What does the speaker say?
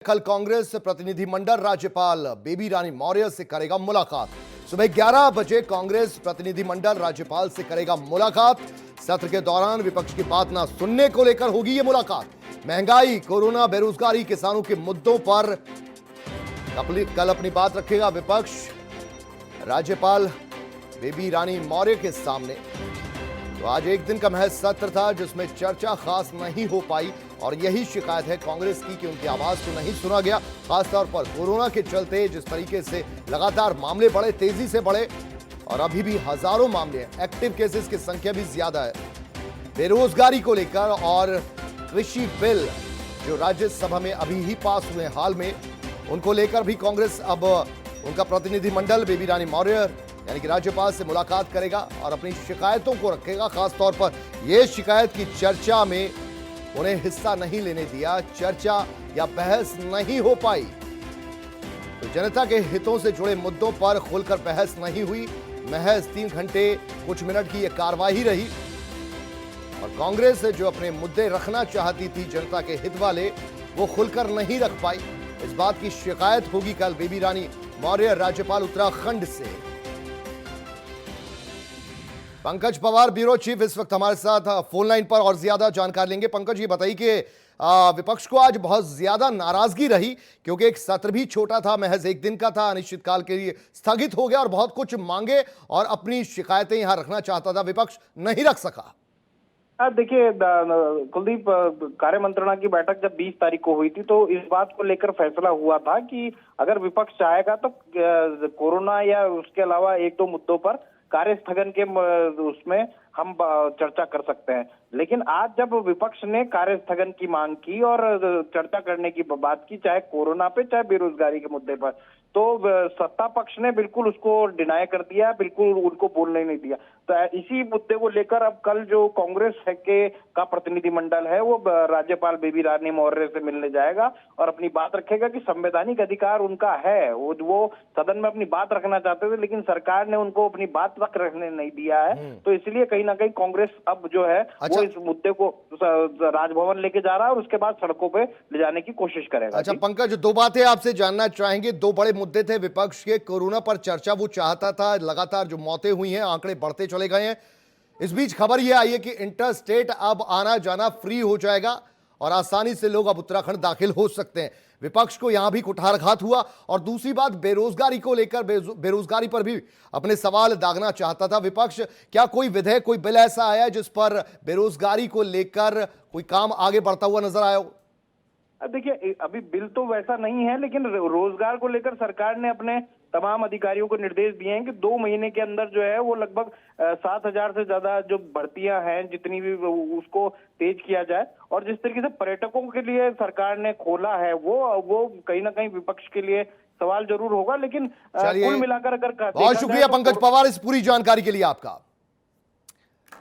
कल कांग्रेस प्रतिनिधिमंडल राज्यपाल बेबी रानी मौर्य से करेगा मुलाकात। सुबह 11 बजे कांग्रेस प्रतिनिधिमंडल राज्यपाल से करेगा मुलाकात। सत्र के दौरान विपक्ष की बात ना सुनने को लेकर होगी यह मुलाकात। महंगाई, कोरोना, बेरोजगारी, किसानों के मुद्दों पर कल अपनी बात रखेगा विपक्ष। राज्यपाल बेबी रानी मौर्य के सामने तो आज एक दिन का महज सत्र था जिसमें चर्चा खास नहीं हो पाई और यही शिकायत है कांग्रेस की कि उनकी आवाज को नहीं सुना गया। खासतौर पर कोरोना के चलते जिस तरीके से लगातार मामले बढ़े, तेजी से बढ़े और अभी भी हजारों मामले हैं, एक्टिव केसेस की संख्या भी ज्यादा है। बेरोजगारी को लेकर और कृषि बिल जो राज्यसभा में अभी ही पास हुए हाल में, उनको लेकर भी कांग्रेस अब उनका प्रतिनिधिमंडल बेबी रानी मौर्य यानी कि राज्यपाल से मुलाकात करेगा और अपनी शिकायतों को रखेगा। खासतौर पर यह शिकायत की चर्चा में उन्हें हिस्सा नहीं लेने दिया, चर्चा या बहस नहीं हो पाई। तो जनता के हितों से जुड़े मुद्दों पर खुलकर बहस नहीं हुई। महज 3 घंटे कुछ मिनट की यह कार्यवाही रही और कांग्रेस जो अपने मुद्दे रखना चाहती थी जनता के हित वाले, वो खुलकर नहीं रख पाई। इस बात की शिकायत होगी कल बेबी रानी मौर्य राज्यपाल उत्तराखंड से। पंकज पवार ब्यूरो चीफ इस वक्त हमारे साथ फोन लाइन पर और ज्यादा जानकारी लेंगे। पंकज, ये बताइए कि विपक्ष को आज बहुत ज्यादा नाराजगी रही क्योंकि एक सत्र भी छोटा था, महज एक दिन का था, अनिश्चितकाल के लिए स्थगित हो गया और बहुत कुछ मांगे और अपनी शिकायतें यहां रखना चाहता था, विपक्ष नहीं रख सका। देखिए कुलदीप, कार्य मंत्रणा की बैठक जब 20 तारीख को हुई थी तो इस बात को लेकर फैसला हुआ था कि अगर विपक्ष चाहेगा तो कोरोना या उसके अलावा एक दो मुद्दों पर कार्य स्थगन के उसमें हम चर्चा कर सकते हैं। लेकिन आज जब विपक्ष ने कार्य स्थगन की मांग की और चर्चा करने की बात की, चाहे कोरोना पे चाहे बेरोजगारी के मुद्दे पर, तो सत्ता पक्ष ने बिल्कुल उसको डिनाई कर दिया, बिल्कुल उनको बोलने नहीं दिया। तो इसी मुद्दे को लेकर अब कल जो कांग्रेस का प्रतिनिधिमंडल है वो राज्यपाल बेबी रानी मौर्य से मिलने जाएगा और अपनी बात रखेगा कि संवैधानिक अधिकार उनका है, वो सदन में अपनी बात रखना चाहते थे लेकिन सरकार ने उनको अपनी बात तक रखने नहीं दिया है। तो इसलिए कहीं ना कहीं कांग्रेस अब जो है वो इस मुद्दे को राजभवन लेके जा रहा है और उसके बाद सड़कों पे ले जाने की कोशिश करेगा। अच्छा पंकज, 2 बातें आपसे जानना चाहेंगे। 2 बड़े मुद्दे थे विपक्ष के। कोरोना पर चर्चा वो चाहता था, लगातार जो मौतें हुई हैं आंकड़े बढ़ते चले गए हैं। इस बीच खबर यह आई है कि इंटर स्टेट अब आना जाना फ्री हो जाएगा और आसानी से लोग अब उत्तराखंड दाखिल हो सकते हैं। विपक्ष को यहां भी कुठारघात हुआ। और दूसरी बात, बेरोजगारी को लेकर, बेरोजगारी पर भी अपने सवाल दागना चाहता था विपक्ष। क्या कोई विधेयक, कोई बिल ऐसा आया जिस पर बेरोजगारी को लेकर कोई काम आगे बढ़ता हुआ नजर आया हो? देखिए, अभी बिल तो वैसा नहीं है लेकिन रोजगार को लेकर सरकार ने अपने तमाम अधिकारियों को निर्देश दिए हैं कि 2 महीने के अंदर जो है वो लगभग 7,000 से ज्यादा जो भर्तियां हैं जितनी भी उसको तेज किया जाए। और जिस तरीके से पर्यटकों के लिए सरकार ने खोला है वो कहीं ना कहीं विपक्ष के लिए सवाल जरूर होगा। लेकिन कुल मिलाकर अगर बहुत शुक्रिया पंकज पवार इस पूरी जानकारी के लिए आपका।